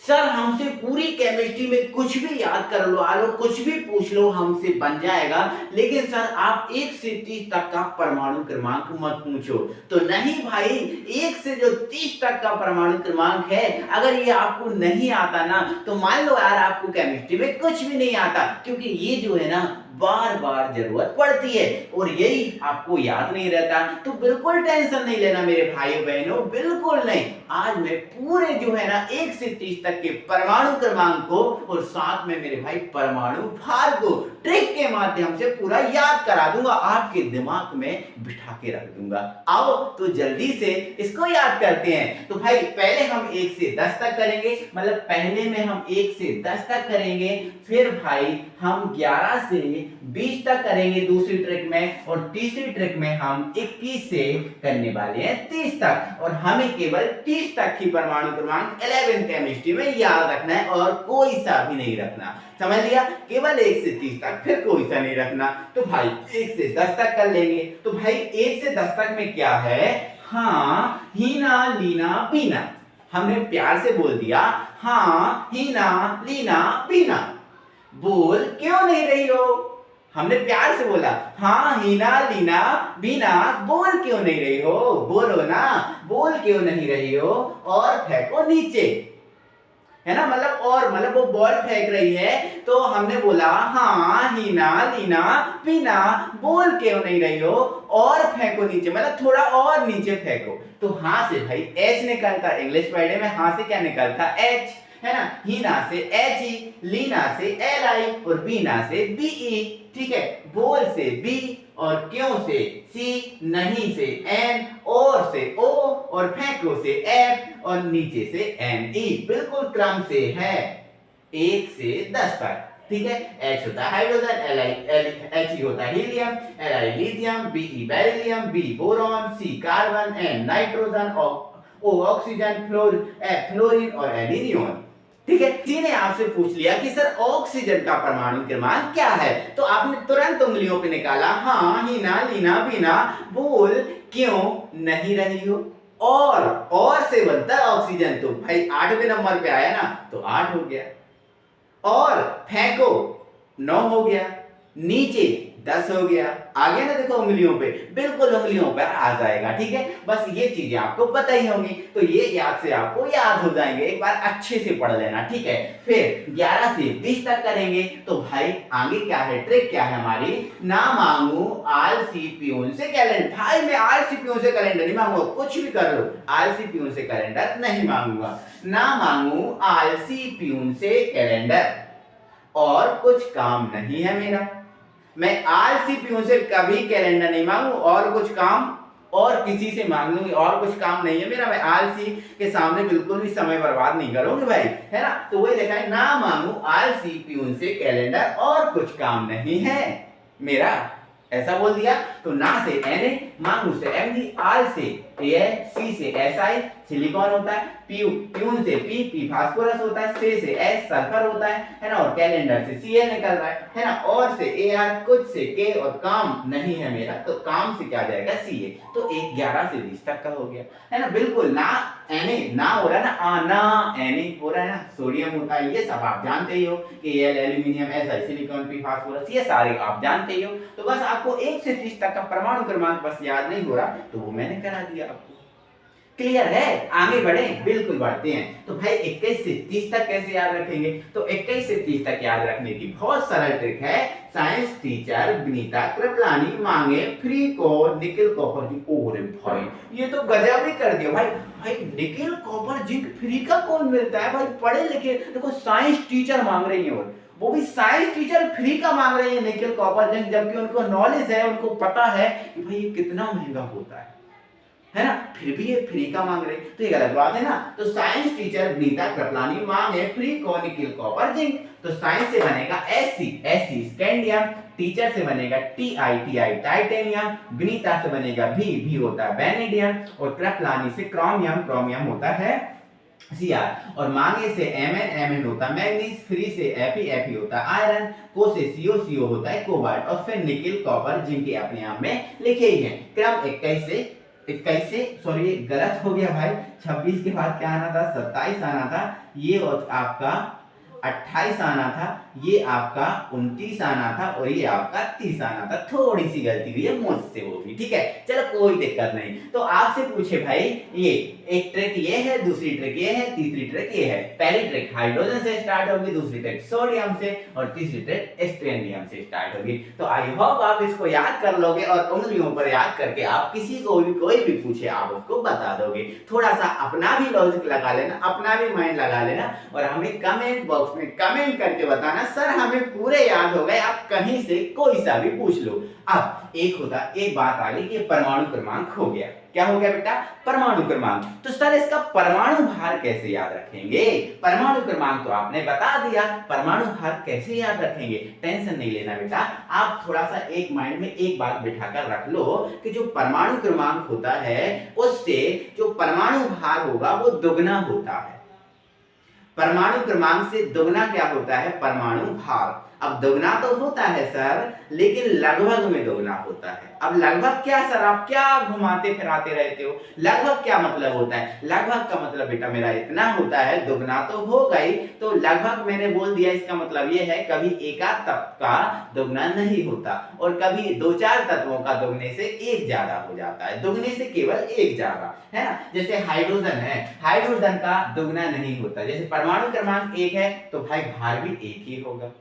Sir हमसे पूरी chemistry में कुछ भी याद करवा लो, कुछ भी पूछ लो हमसे बन जाएगा, लेकिन सर आप 1 से 30 तक का परमाणु क्रमांक मत पूछो। तो नहीं भाई, 1 से जो 30 तक का परमाणु क्रमांक है, अगर ये आपको नहीं आता ना तो मान लो यार आपको केमिस्ट्री में कुछ भी नहीं आता, क्योंकि ये जो है ना बार बार जरूरत पड़ती है और यही आपको याद नहीं रहता। तो बिल्कुल टेंशन नहीं लेना मेरे भाइयों बहनों, बिल्कुल नहीं। आज मैं पूरे जो है ना 1 से 30 तक के परमाणु क्रमांक को और साथ में मेरे भाई परमाणु भार को ट्रिक के माध्यम से पूरा याद करा दूंगा, आपके दिमाग में बिठा के रख दूंगा। आओ तो जल्दी से इसको याद करते हैं। तो भाई पहले हम 1 से 10 तक करेंगे, मतलब पहले में हम 1 से 10 तक करेंगे, फिर भाई हम 11 से 20 तक करेंगे दूसरी ट्रिक में, और तीसरी ट्रिक में हम 21 से करने वाले हैं 30 तक, और हमें केवल 30 तक ही परमाणु क्रमांक 11 केमिस्ट्री में याद रखना है और कोई सा भी नहीं रखना। समझ लिया? केवल 1 से 30 तक, फिर कोई सा नहीं रखना। तो भाई 1 से 10 तक कर लेंगे। तो भाई 1 से 10 तक में क्या है? हाँ, हीना लीना बीना। हमने प्यार से बोल दिया, हाँ हीना लीना बीना। बोल क्यों नहीं रही हो? हमने प्यार से बोला, हाँ हीना लीना बीना, बोल क्यों नहीं रही हो? बोलो ना, बोल क्यों नहीं रही हो? और फेंको नीचे, है ना, मतलब वो बॉल फेंक रही है, तो हमने बोला हाँ हीना लीना बीना, बोल क्यों नहीं रही हो? और फेंको नीचे, मतलब थोड़ा और नीचे फेंको। तो हाँ से भाई एच निकलता, इंग्लिश पढ़ने में हाँ से क्या निकलता? एच, है ना। हीना से एच ई, लीना से एल आई और बीना से बी ई। ठीक है, बोल से बी और क्यों से सी, नहीं से एन, और से ओ और फेंको से एफ और नीचे से एन ई। बिल्कुल क्रम से है 1 से 10 तक। ठीक है, H होता है हाइड्रोजन, He होता है helium, Li lithium, Be beryllium, B boron, C carbon, N nitrogen, O oxygen, fluorine और N नियोन। ठीक है, किसी ने आपसे पूछ लिया कि सर ऑक्सीजन का परमाणु क्रमांक क्या है, तो आपने तुरंत उंगलियों पे निकाला, हाँ हीना लीना बीना, बोल क्यों नहीं रही हो? और से बनता है ऑक्सीजन, तो भाई 8वें नंबर पे आया ना, तो 8 हो गया। और फेंको 9 हो गया, नीचे 10 हो गया। आगे ना देखो उंगलियों पे, बिल्कुल उंगलियों पर आ जाएगा। ठीक है, बस ये चीजें आपको पता ही होंगी, तो ये याद से आपको याद हो जाएंगे, एक बार अच्छे से पढ़ लेना। ठीक है, फिर 11 से 20 तक करेंगे। तो भाई आगे क्या है, ट्रिक क्या है हमारी? ना मांगू आलसी प्यून से कैलेंडर। भाई मैं आलसी प्यून से कैलेंडर नहीं मांगूंगा, कुछ भी कर लो, आलसी प्यून से कैलेंडर नहीं मांगूंगा। ना मांगू आलसी प्यून से कैलेंडर, और कुछ काम नहीं है मेरा। मैं आलसी प्यून से कभी कैलेंडर नहीं मांगू, और कुछ काम और किसी से मांग लूंगी, और कुछ काम नहीं है मेरा। मैं आलसी के सामने बिल्कुल भी समय बर्बाद नहीं करूंगी भाई, है ना। तो वही लिखा है, ना मांगू आलसी प्यून से कैलेंडर, और कुछ काम नहीं है मेरा, ऐसा बोल दिया। तो ना से Na, मांगू से Mg, आल से Al, सी से Si सिलिकॉन होता है, प्यून से P फास्फोरस होता है, से S सल्फर होता है ना, और कैलेंडर से Cl निकल रहा है ना, और से Ar, कुछ से K, और काम नहीं है मेरा, तो काम से क्या जाएगा? Ca। तो 11 से 20 तक का हो गया, है ना। बिल्कुल ना Na ना हो रहा है ना, ना Na हो रहा है ना, सोडियम होता है, ये सब आप जानते ही हो, Al aluminium, Si silicon, P phosphorus, ये सारे आप जानते ही हो। तो बस आपको 1 से 30 तक का परमाणु क्रमांक बस याद नहीं हो रहा, तो वो मैंने करा दिया आपको। क्लियर है? आगे बढ़े, बिल्कुल बढ़ते हैं। तो भाई 21 से 30 तक कैसे याद रखेंगे? तो 21 से 30 तक याद रखने की बहुत सरल ट्रिक है। साइंस टीचर विनीता कृपलानी मांगे फ्री को निकल कॉपर जिंक। ओरे भाई ये तो गजब ही कर दिया भाई। भाई निकल कॉपर जिंक फ्री का कौन मिलता है भाई? पढ़े लिखे देखो साइंस टीचर मांग रही है, और वो भी साइंस टीचर फ्री का मांग रही है निकल कॉपर जिंक, जबकि उनको नॉलेज है, उनको पता है कि भाई ये कितना महंगा होता है ना, फिर भी ये फ्री का मांग रहे, तो ये गलत बात है ना। तो साइंस टीचर विनीता कृपलानी मांगे फ्री को निकल कॉपर जिंक। तो साइंस से बनेगा एससी स्कैंडियम, टीचर से बनेगा टीआई टाइटेनियम, विनीता से बनेगा भी होता है वेनेडियम, और कृपलानी से क्रोमियम होता है Cr, और मांगे से Mn होता है मैग्नीज, फ्री से Fe होता है आयरन, को से CO होता है कोबाल्ट, और फिर निकल कॉपर जिंक अपने आप में लिखे ही हैं। क्रम 21 से कैसे, सॉरी गलत हो गया भाई, 26 के बाद क्या आना था, 27 आना था, ये आपका 28 आना था, ये आपका 29 आना था और ये आपका 30 आना था। थोड़ी सी गलती हुई है मुझसे वो भी, ठीक है, चलो कोई दिक्कत नहीं। तो आपसे पूछे भाई, ये एक ट्रिक ये है, दूसरी ट्रिक ये है, तीसरी ट्रिक ये है। पहली ट्रिक हाइड्रोजन से स्टार्ट होगी, दूसरी ट्रिक सोडियम से और तीसरी ट्रिक स्ट्रोंडियम से स्टार्ट होगी। तो आई होप आप इसको याद कर लोगे और उंगलियों पर याद करके आप किसी को भी कोई भी पूछे आप उसको बता दोगे। थोड़ा सा अपना भी लॉजिक लगा लेना, अपना भी माइंड लगा लेना और हमें कमेंट बॉक्स में कमेंट करके बताना सर हमें पूरे याद हो गए, आप कहीं से कोई सा भी पूछ लो। अब एक बात आ गई कि परमाणु क्रमांक हो गया। क्या हो गया बेटा, परमाणु क्रमांक। तो सर इसका परमाणु भार कैसे याद रखेंगे? परमाणु क्रमांक तो आपने बता दिया, परमाणु भार कैसे याद रखेंगे? टेंशन नहीं लेना बेटा, आप थोड़ा सा एक माइंड में एक बात बिठाकर रख लो कि जो परमाणु क्रमांक होता है उससे जो परमाणु भार होगा वो दुगना होता है। परमाणु क्रमांक से दुगना क्या होता है, परमाणु भार। अब दुगना तो होता है सर, लेकिन लगभग में दुगना होता है। अब लगभग क्या सर, आप क्या घुमाते फिराते रहते हो? लगभग क्या मतलब होता है? लगभग का मतलब बेटा मेरा इतना होता है, दुगना तो हो गई, तो लगभग मैंने बोल दिया, इसका मतलब ये है कभी एकाध तत्व का दुगना नहीं होता और कभी दो चार तत्वों का दुगने से एक ज्यादा हो जाता है, दुगने से केवल एक ज्यादा, है ना। जैसे हाइड्रोजन है, हाइड्रोजन का दुगना नहीं होता। जैसे परमाणु क्रमांक 1 है तो भाई भार भी 1 ही होगा।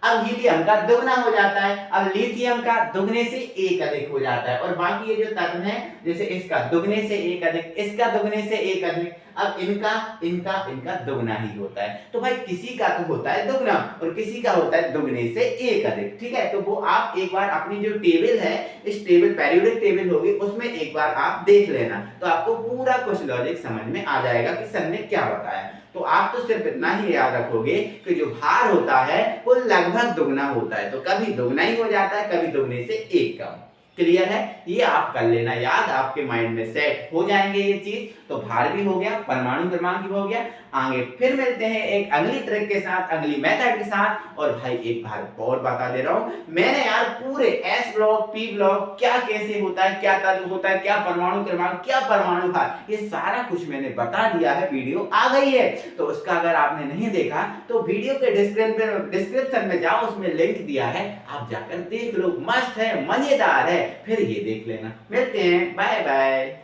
अब हीलियम का दुगना हो जाता है, अब लिथियम का दुगने से एक अधिक हो जाता है और बाकी ये जो तत्व हैं जैसे इसका दुगने से एक अधिक, इसका दुगने से एक अधिक, अब इनका इनका इनका दुगना ही होता है। तो भाई किसी का तो होता है दुगना और किसी का होता है दुगने से एक अधिक, ठीक है। तो वो आप एक बार अपनी जो टेबल है, इस टेबल पेरियोडिक टेबल होगी उसमें एक बार आप देख लेना, तो आपको पूरा कुछ लॉजिक समझ में आ जाएगा कि सर ने क्या बताया। तो आप तो सिर्फ इतना ही याद रखोगे कि जो भार होता है वो लगभग दुगना होता है, तो कभी दुगना ही हो जाता है, कभी दुगने से एक कम। क्लियर है? ये आप कर लेना याद, आपके माइंड में सेट हो जाएंगे ये चीज। तो भार भी हो गया, परमाणु क्रमांक भी हो गया। आगे फिर मिलते हैं एक अगली ट्रिक के साथ, अगली मेथड के साथ। और भाई एक बार और बता दे रहा हूं, मैंने यार पूरे एस ब्लॉक, पी ब्लॉक क्या कैसे होता है, क्या तत्व होता है, क्या परमाणु क्रमांक, क्या परमाणु भार, ये सारा कुछ मैंने बता दिया है, वीडियो आ गई है। तो उसका अगर आपने नहीं देखा तो वीडियो के डिस्क्रिप्शन में जाओ, उसमें लिंक दिया है, आप जाकर देख लो, मस्त है, मजेदार है, फिर ये देख लेना। मिलते हैं, बाय बाय।